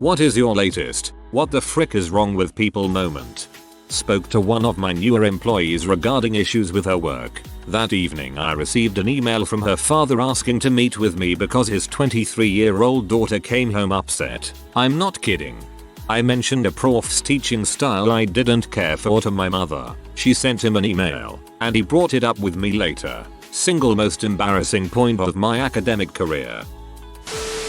What is your latest "what the frick is wrong with people" moment? Spoke to one of my newer employees regarding issues with her work. That evening I received an email from her father asking to meet with me because his 23-year-old daughter came home upset. I'm not kidding. I mentioned a prof's teaching style I didn't care for to my mother. She sent him an email, and he brought it up with me later. Single most embarrassing point of my academic career.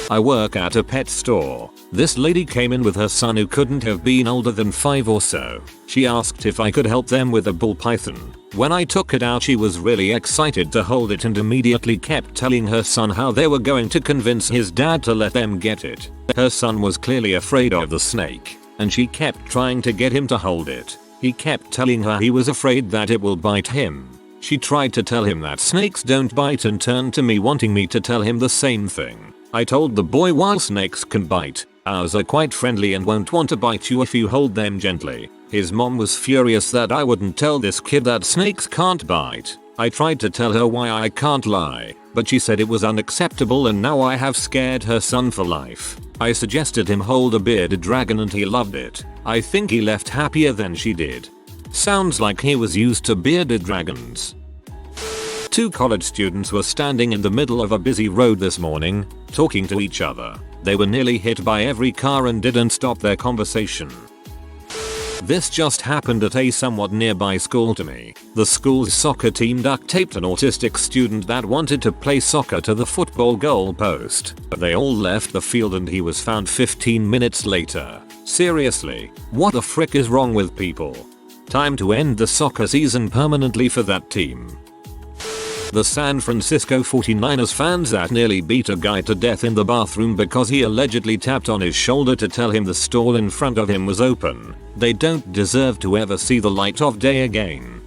I work at a pet store. This lady came in with her son who couldn't have been older than 5 or so. She asked if I could help them with a ball python. When I took it out, she was really excited to hold it and immediately kept telling her son how they were going to convince his dad to let them get it. Her son was clearly afraid of the snake, and she kept trying to get him to hold it. He kept telling her he was afraid that it will bite him. She tried to tell him that snakes don't bite and turned to me wanting me to tell him the same thing. I told the boy while snakes can bite, ours are quite friendly and won't want to bite you if you hold them gently. His mom was furious that I wouldn't tell this kid that snakes can't bite. I tried to tell her why I can't lie, but she said it was unacceptable and now I have scared her son for life. I suggested him hold a bearded dragon and he loved it. I think he left happier than she did. Sounds like he was used to bearded dragons. 2 college students were standing in the middle of a busy road this morning, talking to each other. They were nearly hit by every car and didn't stop their conversation. This just happened at a somewhat nearby school to me. The school's soccer team duct taped an autistic student that wanted to play soccer to the football goal post. They all left the field and he was found 15 minutes later. Seriously, what the frick is wrong with people? Time to end the soccer season permanently for that team. The San Francisco 49ers fans that nearly beat a guy to death in the bathroom because he allegedly tapped on his shoulder to tell him the stall in front of him was open. They don't deserve to ever see the light of day again.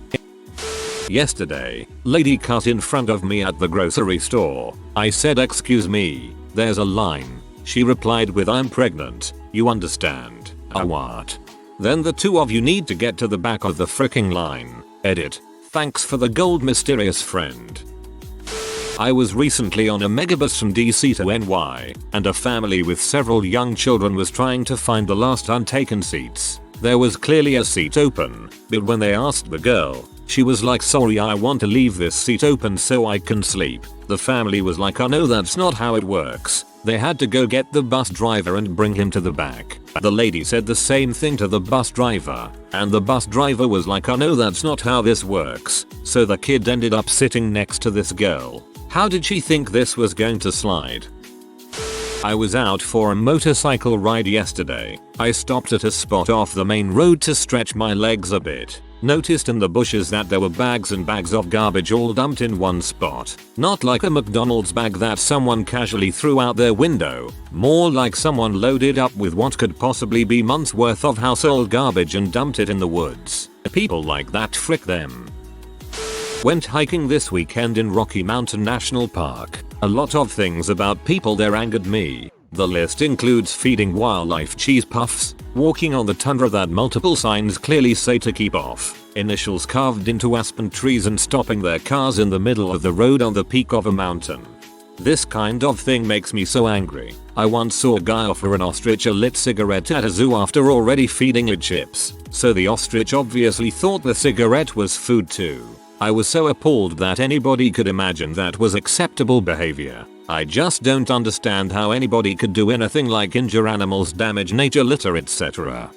Yesterday, lady cut in front of me at the grocery store. I said, "Excuse me, there's a line." She replied with, "I'm pregnant, you understand." What? Then the two of you need to get to the back of the fricking line. Edit. Thanks for the gold, mysterious friend. I was recently on a megabus from DC to NY, and a family with several young children was trying to find the last untaken seats. There was clearly a seat open, but when they asked the girl, she was like, "Sorry, I want to leave this seat open so I can sleep." The family was like, "Oh no, that's not how it works." They had to go get the bus driver and bring him to the back. The lady said the same thing to the bus driver, and the bus driver was like, "Oh no, that's not how this works." So the kid ended up sitting next to this girl. How did she think this was going to slide? I was out for a motorcycle ride yesterday. I stopped at a spot off the main road to stretch my legs a bit. Noticed in the bushes that there were bags and bags of garbage all dumped in one spot. Not like a McDonald's bag that someone casually threw out their window. More like someone loaded up with what could possibly be months worth of household garbage and dumped it in the woods. People like that, frick them. Went hiking this weekend in Rocky Mountain National Park. A lot of things about people there angered me. The list includes feeding wildlife cheese puffs, walking on the tundra that multiple signs clearly say to keep off, initials carved into aspen trees, and stopping their cars in the middle of the road on the peak of a mountain. This kind of thing makes me so angry. I once saw a guy offer an ostrich a lit cigarette at a zoo after already feeding it chips, so the ostrich obviously thought the cigarette was food too. I was so appalled that anybody could imagine that was acceptable behavior. I just don't understand how anybody could do anything like injure animals, damage nature, litter, etc.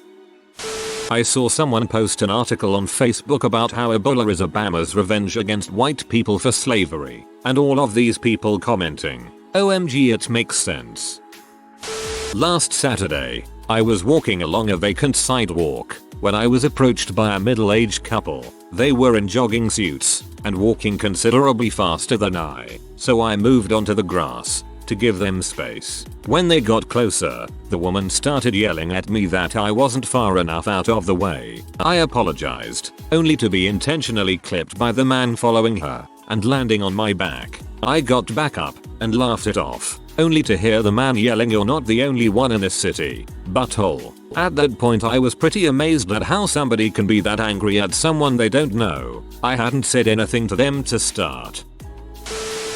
I saw someone post an article on Facebook about how Ebola is Obama's revenge against white people for slavery, and all of these people commenting, "OMG, it makes sense." Last Saturday, I was walking along a vacant sidewalk when I was approached by a middle-aged couple. They were in jogging suits and walking considerably faster than I, so I moved onto the grass to give them space. When they got closer, the woman started yelling at me that I wasn't far enough out of the way. I apologized, only to be intentionally clipped by the man following her and landing on my back. I got back up and laughed it off, only to hear the man yelling, "You're not the only one in this city, butthole." At that point I was pretty amazed at how somebody can be that angry at someone they don't know. I hadn't said anything to them to start.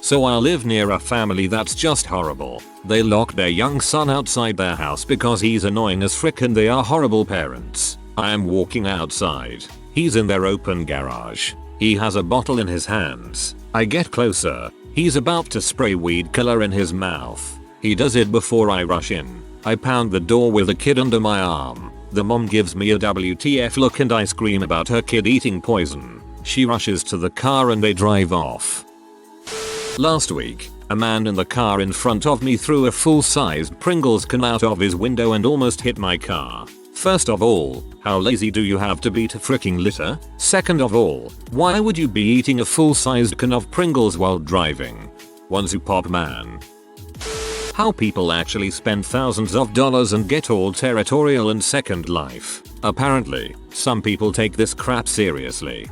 So I live near a family that's just horrible. They lock their young son outside their house because he's annoying as frick and they are horrible parents. I am walking outside. He's in their open garage. He has a bottle in his hands. I get closer. He's about to spray weed killer in his mouth. He does it before I rush in. I pound the door with the kid under my arm. The mom gives me a WTF look and I scream about her kid eating poison. She rushes to the car and they drive off. Last week, a man in the car in front of me threw a full-sized Pringles can out of his window and almost hit my car. First of all, how lazy do you have to be to freaking litter? Second of all, why would you be eating a full-sized can of Pringles while driving? One pop man. How people actually spend thousands of dollars and get all territorial and Second Life. Apparently, some people take this crap seriously.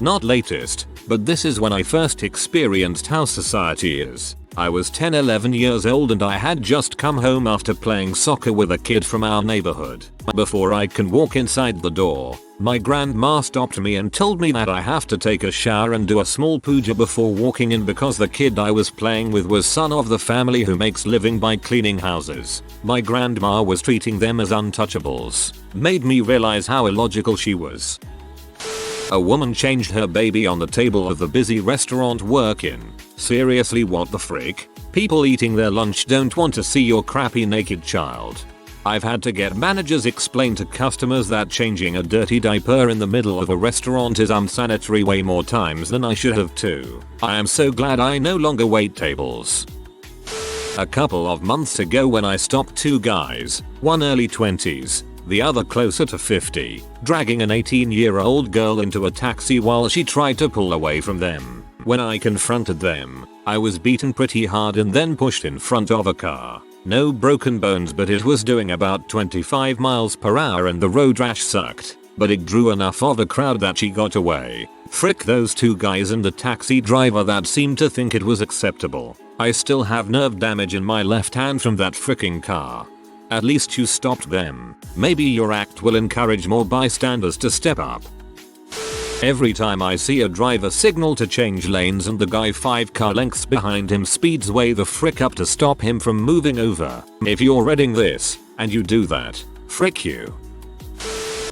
Not latest, but this is when I first experienced how society is. I was 10-11 years old and I had just come home after playing soccer with a kid from our neighborhood. Before I can walk inside the door, my grandma stopped me and told me that I have to take a shower and do a small puja before walking in because the kid I was playing with was son of the family who makes living by cleaning houses. My grandma was treating them as untouchables. Made me realize how illogical she was. A woman changed her baby on the table of the busy restaurant work in. Seriously, what the frick? People eating their lunch don't want to see your crappy naked child. I've had to get managers explain to customers that changing a dirty diaper in the middle of a restaurant is unsanitary way more times than I should have too. I am so glad I no longer wait tables. A couple of months ago when I stopped two guys, one early 20s, the other closer to 50, dragging an 18-year-old girl into a taxi while she tried to pull away from them. When I confronted them, I was beaten pretty hard and then pushed in front of a car. No broken bones, but it was doing about 25 miles per hour and the road rash sucked, but it drew enough of a crowd that she got away. Frick those two guys and the taxi driver that seemed to think it was acceptable. I still have nerve damage in my left hand from that fricking car. At least you stopped them. Maybe your act will encourage more bystanders to step up. Every time I see a driver signal to change lanes and the guy 5 car lengths behind him speeds way the frick up to stop him from moving over. If you're reading this, and you do that, frick you.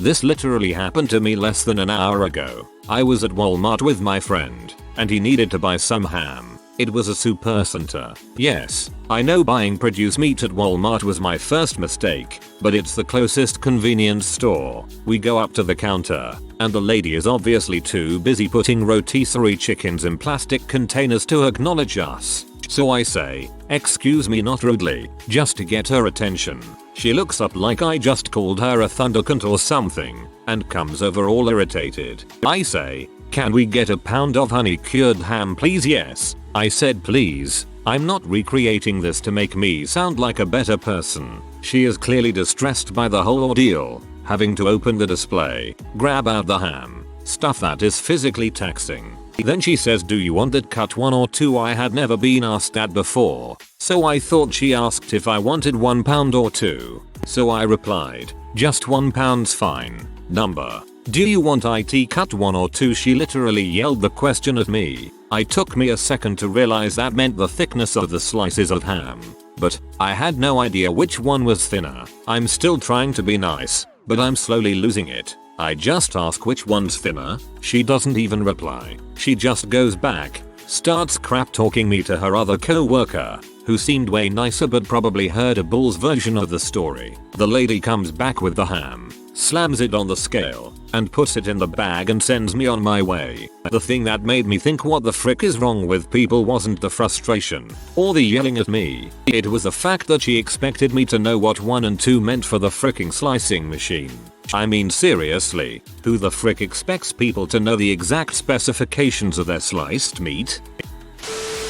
This literally happened to me less than an hour ago. I was at Walmart with my friend, and he needed to buy some ham. It was a super center. Yes, I know buying produce meat at Walmart was my first mistake, but it's the closest convenience store. We go up to the counter, and the lady is obviously too busy putting rotisserie chickens in plastic containers to acknowledge us. So I say, "Excuse me," not rudely, just to get her attention. She looks up like I just called her a thundercunt or something, and comes over all irritated. I say, "Can we get a pound of honey-cured ham please?" "Yes," I said, "please." I'm not recreating this to make me sound like a better person. She is clearly distressed by the whole ordeal, having to open the display, grab out the ham, stuff that is physically taxing. Then she says, "Do you want it cut 1 or 2? I had never been asked that before, so I thought she asked if I wanted 1 pound or 2. So I replied, "Just 1 pound's fine. Number. Do you want it cut 1 or 2? She literally yelled the question at me. It took me a second to realize that meant the thickness of the slices of ham. But I had no idea which one was thinner. I'm still trying to be nice, but I'm slowly losing it. I just ask which one's thinner. She doesn't even reply. She just goes back, starts crap talking me to her other co-worker, who seemed way nicer but probably heard a bull's version of the story. The lady comes back with the ham, slams it on the scale, and puts it in the bag and sends me on my way. The thing that made me think what the frick is wrong with people wasn't the frustration, or the yelling at me. It was the fact that she expected me to know what 1 and 2 meant for the fricking slicing machine. I mean, seriously, who the frick expects people to know the exact specifications of their sliced meat?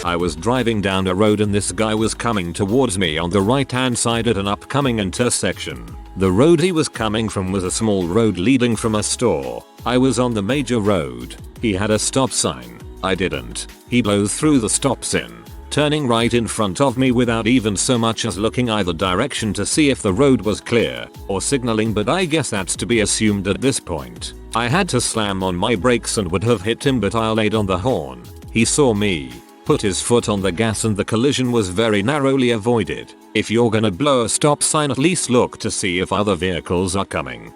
I was driving down a road and this guy was coming towards me on the right hand side at an upcoming intersection. The road he was coming from was a small road leading from a store. I was on the major road. He had a stop sign. I didn't. He blows through the stop sign, turning right in front of me without even so much as looking either direction to see if the road was clear, or signaling, but I guess that's to be assumed at this point. I had to slam on my brakes and would have hit him, but I laid on the horn. He saw me, put his foot on the gas and the collision was very narrowly avoided. If you're gonna blow a stop sign, at least look to see if other vehicles are coming.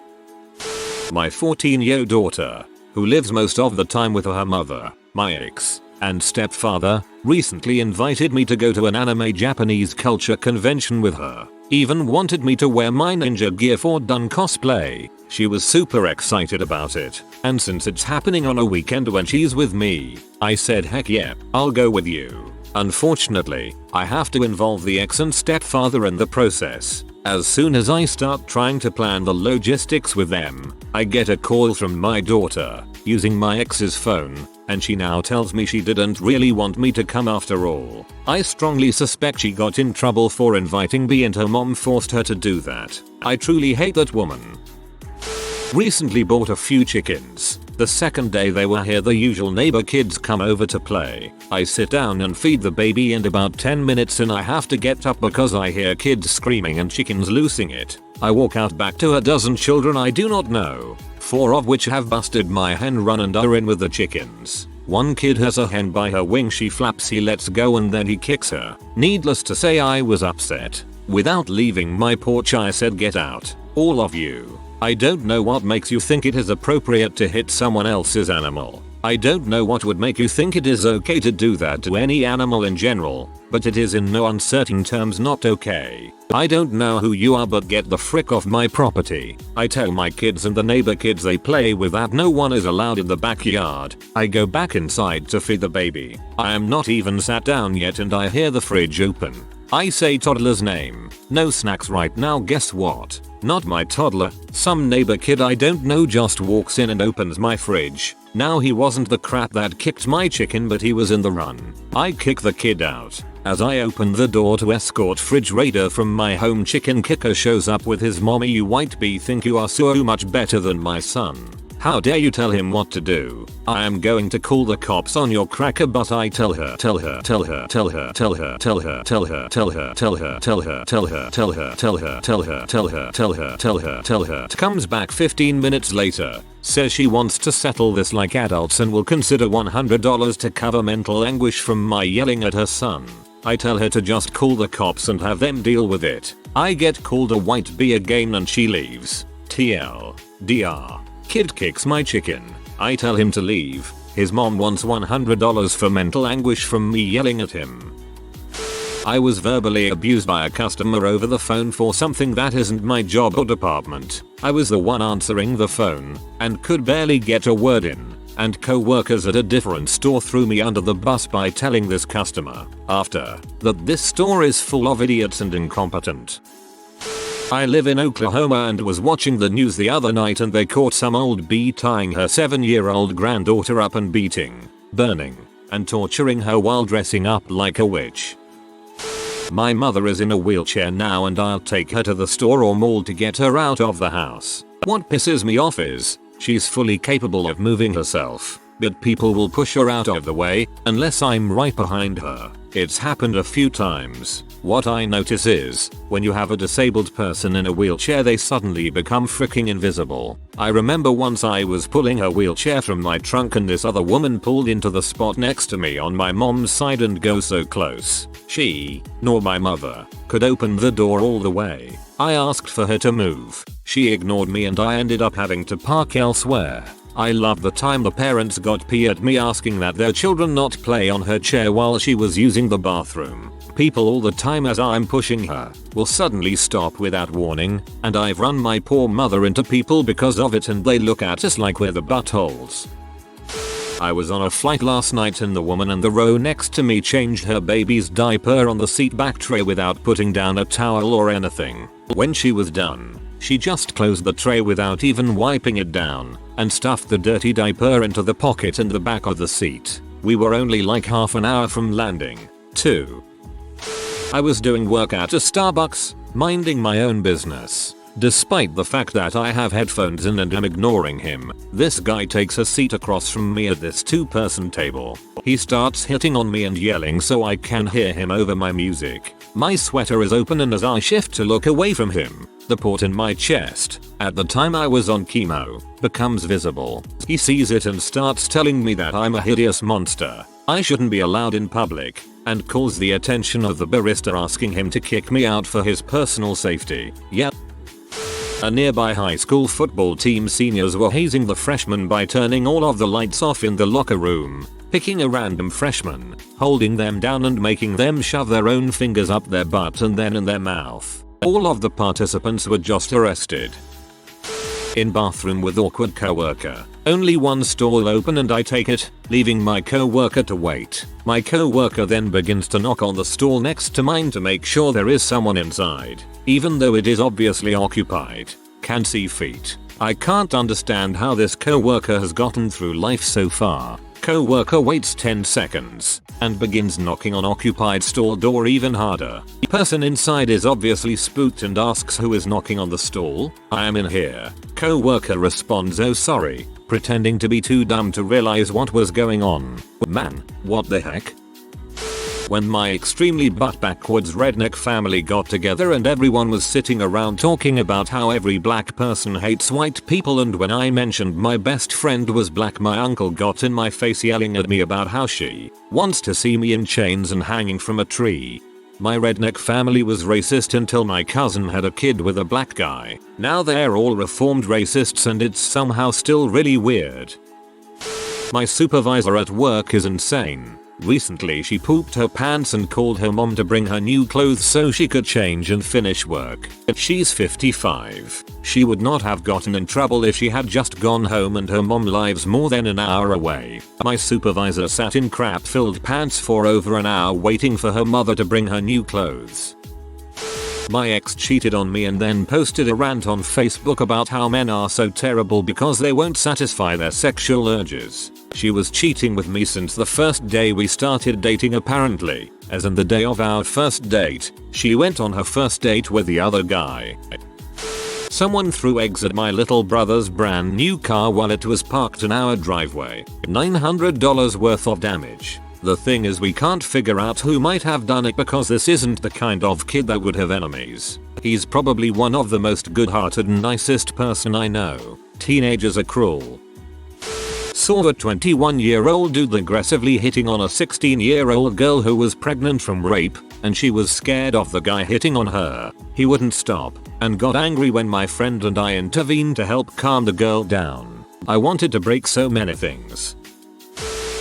My 14-year-old daughter, who lives most of the time with her mother, my ex, and stepfather, recently invited me to go to an anime Japanese culture convention with her. Even wanted me to wear my ninja gear for done cosplay. She was super excited about it, and since it's happening on a weekend when she's with me, I said heck yeah, I'll go with you. Unfortunately, I have to involve the ex and stepfather in the process. As soon as I start trying to plan the logistics with them, I get a call from my daughter, using my ex's phone, and she now tells me she didn't really want me to come after all. I strongly suspect she got in trouble for inviting me and her mom forced her to do that. I truly hate that woman. Recently bought a few chickens. The second day they were here, the usual neighbor kids come over to play. I sit down and feed the baby, and about 10 minutes in I have to get up because I hear kids screaming and chickens losing it. I walk out back to a dozen children I do not know, 4 of which have busted my hen run and are in with the chickens. One kid has a hen by her wing, she flaps, he lets go and then he kicks her. Needless to say, I was upset. Without leaving my porch I said, get out, all of you. I don't know what makes you think it is appropriate to hit someone else's animal. I don't know what would make you think it is okay to do that to any animal in general, but it is in no uncertain terms not okay. I don't know who you are, but get the frick off my property. I tell my kids and the neighbor kids they play with that no one is allowed in the backyard. I go back inside to feed the baby. I am not even sat down yet and I hear the fridge open. I say toddler's name. No snacks right now. Guess what? Not my toddler. Some neighbor kid I don't know just walks in and opens my fridge. Now he wasn't the crap that kicked my chicken, but he was in the run. I kick the kid out. As I open the door to escort fridge raider from my home, chicken kicker shows up with his mommy. You white bee think you are so much better than my son. How dare you tell him what to do? I am going to call the cops on your cracker, but I tell her. Comes back 15 minutes later, says she wants to settle this like adults and will consider $100 to cover mental anguish from my yelling at her son. I tell her to just call the cops and have them deal with it. I get called a white bee again and she leaves. TLDR. Kid kicks my chicken. I tell him to leave. His mom wants $100 for mental anguish from me yelling at him. I was verbally abused by a customer over the phone for something that isn't my job or department. I was the one answering the phone and could barely get a word in. And co-workers at a different store threw me under the bus by telling this customer after that this store is full of idiots and incompetent. I live in Oklahoma and was watching the news the other night and they caught some old bee tying her 7-year-old granddaughter up and beating, burning, and torturing her while dressing up like a witch. My mother is in a wheelchair now and I'll take her to the store or mall to get her out of the house. What pisses me off is she's fully capable of moving herself, but people will push her out of the way unless I'm right behind her. It's happened a few times. What I notice is, when you have a disabled person in a wheelchair, they suddenly become freaking invisible. I remember once I was pulling her wheelchair from my trunk and this other woman pulled into the spot next to me on my mom's side and go so close. She, nor my mother, could open the door all the way. I asked for her to move. She ignored me and I ended up having to park elsewhere. I love the time the parents got pee at me asking that their children not play on her chair while she was using the bathroom. People all the time as I'm pushing her will suddenly stop without warning, and I've run my poor mother into people because of it and they look at us like we're the buttholes. I was on a flight last night and the woman in the row next to me changed her baby's diaper on the seat back tray without putting down a towel or anything. When she was done, she just closed the tray without even wiping it down and stuffed the dirty diaper into the pocket in the back of the seat. We were only like half an hour from landing, too. I was doing work at a Starbucks, minding my own business. Despite the fact that I have headphones in and am ignoring him, this guy takes a seat across from me at this 2-person table. He starts hitting on me and yelling so I can hear him over my music. My sweater is open and as I shift to look away from him, The port in my chest, at the time I was on chemo, becomes visible. He sees it and starts telling me that I'm a hideous monster, I shouldn't be allowed in public, and calls the attention of the barista asking him to kick me out for his personal safety. Yep. A nearby high school football team seniors were hazing the freshmen by turning all of the lights off in the locker room, picking a random freshman, holding them down and making them shove their own fingers up their butt and then in their mouth. All of the participants were just arrested. In bathroom with awkward coworker. Only one stall open and I take it, leaving my coworker to wait. My coworker then begins to knock on the stall next to mine to make sure there is someone inside, even though it is obviously occupied. Can see feet. I can't understand how this coworker has gotten through life so far. Coworker waits 10 seconds and begins knocking on occupied stall door even harder. Person inside is obviously spooked and asks who is knocking on the stall. I am in here. Coworker responds, oh sorry, pretending to be too dumb to realize what was going on. Man, what the heck? When my extremely butt backwards redneck family got together and everyone was sitting around talking about how every black person hates white people, and when I mentioned my best friend was black, my uncle got in my face yelling at me about how she wants to see me in chains and hanging from a tree. My redneck family was racist until my cousin had a kid with a black guy. Now they're all reformed racists and it's somehow still really weird. My supervisor at work is insane. Recently she pooped her pants and called her mom to bring her new clothes so she could change and finish work. She's 55. She would not have gotten in trouble if she had just gone home, and her mom lives more than an hour away. My supervisor sat in crap-filled pants for over an hour waiting for her mother to bring her new clothes. My ex cheated on me and then posted a rant on Facebook about how men are so terrible because they won't satisfy their sexual urges. She was cheating with me since the first day we started dating apparently, as in the day of our first date, she went on her first date with the other guy. Someone threw eggs at my little brother's brand new car while it was parked in our driveway. $900 worth of damage. The thing is, we can't figure out who might have done it because this isn't the kind of kid that would have enemies. He's probably one of the most good-hearted and nicest person I know. Teenagers are cruel. Saw a 21-year-old dude aggressively hitting on a 16-year-old girl who was pregnant from rape, and she was scared of the guy hitting on her. He wouldn't stop and got angry when my friend and I intervened to help calm the girl down. I wanted to break so many things.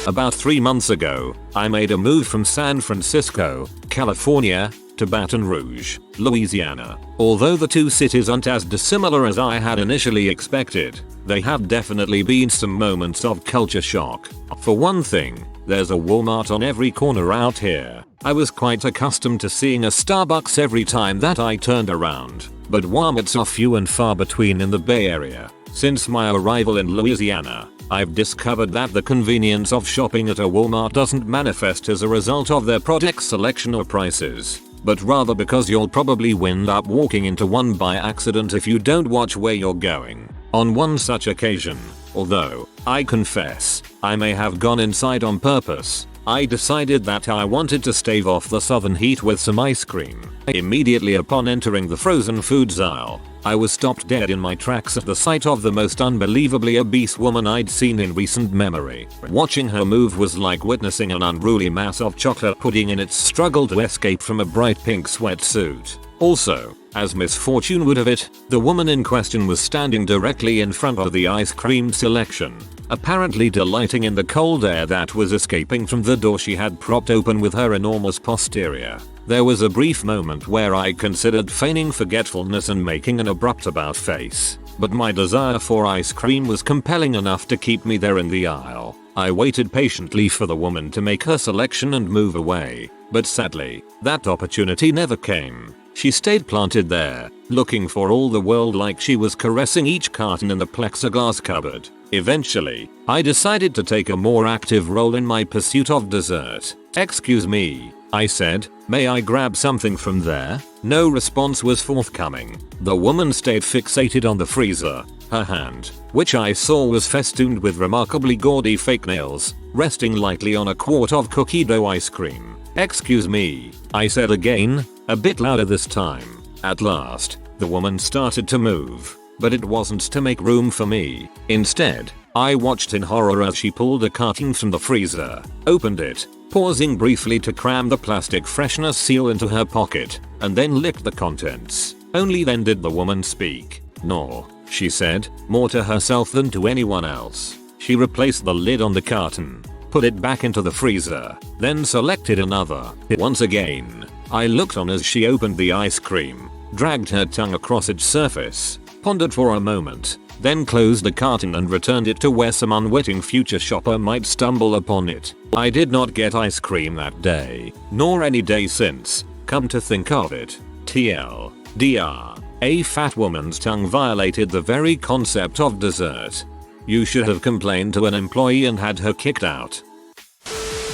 About 3 months ago, I made a move from San Francisco, California, to Baton Rouge, Louisiana. Although the two cities aren't as dissimilar as I had initially expected, they have definitely been some moments of culture shock. For one thing, there's a Walmart on every corner out here. I was quite accustomed to seeing a Starbucks every time that I turned around, but Walmarts are few and far between in the Bay Area. Since my arrival in Louisiana, I've discovered that the convenience of shopping at a Walmart doesn't manifest as a result of their product selection or prices, but rather because you'll probably wind up walking into one by accident if you don't watch where you're going. On one such occasion, although, I confess, I may have gone inside on purpose, I decided that I wanted to stave off the southern heat with some ice cream. Immediately upon entering the frozen foods aisle, I was stopped dead in my tracks at the sight of the most unbelievably obese woman I'd seen in recent memory. Watching her move was like witnessing an unruly mass of chocolate pudding in its struggle to escape from a bright pink sweatsuit. Also, as misfortune would have it, the woman in question was standing directly in front of the ice cream selection, apparently delighting in the cold air that was escaping from the door she had propped open with her enormous posterior. There was a brief moment where I considered feigning forgetfulness and making an abrupt about face, but my desire for ice cream was compelling enough to keep me there in the aisle. I waited patiently for the woman to make her selection and move away, but sadly, that opportunity never came. She stayed planted there, looking for all the world like she was caressing each carton in the plexiglass cupboard. Eventually, I decided to take a more active role in my pursuit of dessert. "Excuse me," I said, "may I grab something from there?" No response was forthcoming. The woman stayed fixated on the freezer, her hand, which I saw was festooned with remarkably gaudy fake nails, resting lightly on a quart of cookie dough ice cream. "Excuse me," I said again, a bit louder this time. At last, The woman started to move, but it wasn't to make room for me. Instead, I watched in horror as she pulled a carton from the freezer, opened it, pausing briefly to cram the plastic freshness seal into her pocket, and then licked the contents. Only then did the woman speak. "No," she said, more to herself than to anyone else. She replaced the lid on the carton, put it back into the freezer, then selected another. Once again, I looked on as she opened the ice cream, dragged her tongue across its surface, pondered for a moment, then closed the carton and returned it to where some unwitting future shopper might stumble upon it. I did not get ice cream that day, nor any day since, come to think of it. TLDR, a fat woman's tongue violated the very concept of dessert. You should have complained to an employee and had her kicked out.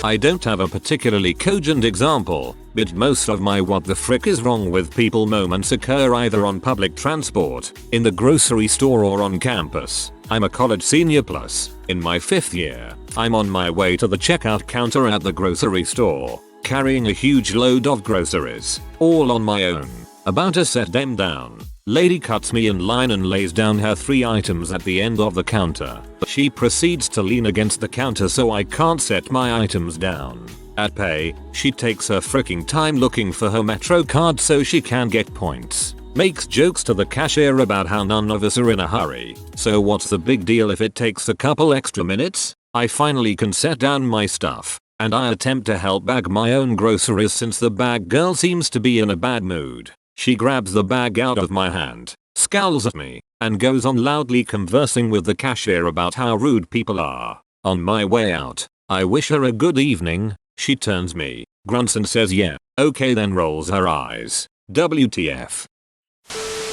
I don't have a particularly cogent example, but most of my what the frick is wrong with people moments occur either on public transport, in the grocery store or on campus. I'm a college senior plus, in my 5th year. I'm on my way to the checkout counter at the grocery store, carrying a huge load of groceries, all on my own. About to set them down, lady cuts me in line and lays down her 3 items at the end of the counter. She proceeds to lean against the counter so I can't set my items down. At pay, she takes her fricking time looking for her Metro card so she can get points. Makes jokes to the cashier about how none of us are in a hurry. So what's the big deal if it takes a couple extra minutes? I finally can set down my stuff, and I attempt to help bag my own groceries since the bag girl seems to be in a bad mood. She grabs the bag out of my hand, scowls at me, and goes on loudly conversing with the cashier about how rude people are. On my way out, I wish her a good evening. She turns me, grunts and says yeah, okay, then rolls her eyes. WTF.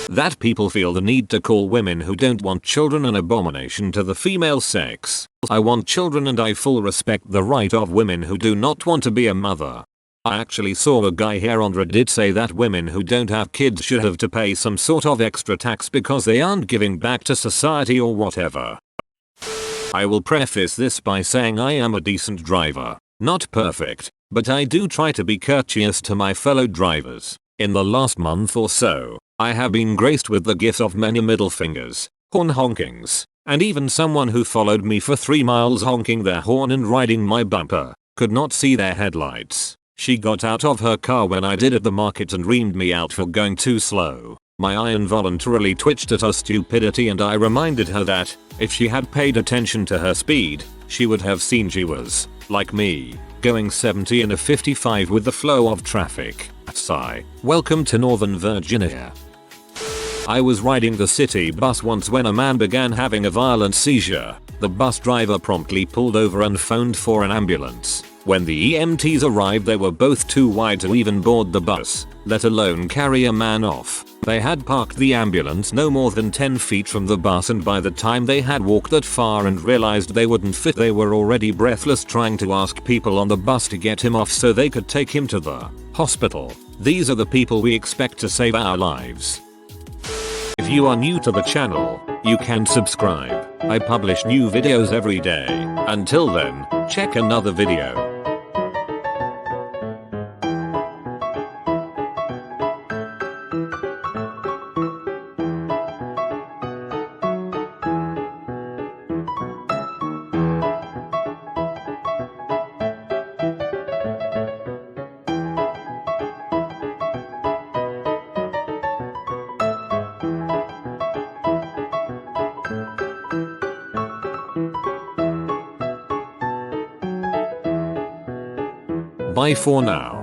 That people feel the need to call women who don't want children an abomination to the female sex. I want children and I full respect the right of women who do not want to be a mother. I actually saw a guy here on Reddit say that women who don't have kids should have to pay some sort of extra tax because they aren't giving back to society or whatever. I will preface this by saying I am a decent driver. Not perfect, but I do try to be courteous to my fellow drivers. In the last month or so, I have been graced with the gift of many middle fingers, horn honkings, and even someone who followed me for 3 miles honking their horn and riding my bumper, could not see their headlights. She got out of her car when I did at the market and reamed me out for going too slow. My eye involuntarily twitched at her stupidity and I reminded her that, if she had paid attention to her speed, she would have seen she was, like me, going 70 in a 55 with the flow of traffic. Sigh. Welcome to Northern Virginia. I was riding the city bus once when a man began having a violent seizure. The bus driver promptly pulled over and phoned for an ambulance. When the EMTs arrived, they were both too wide to even board the bus, let alone carry a man off. They had parked the ambulance no more than 10 feet from the bus, and by the time they had walked that far and realized they wouldn't fit, they were already breathless trying to ask people on the bus to get him off so they could take him to the hospital. These are the people we expect to save our lives. If you are new to the channel, you can subscribe. I publish new videos every day. Until then, check another video. Bye for now.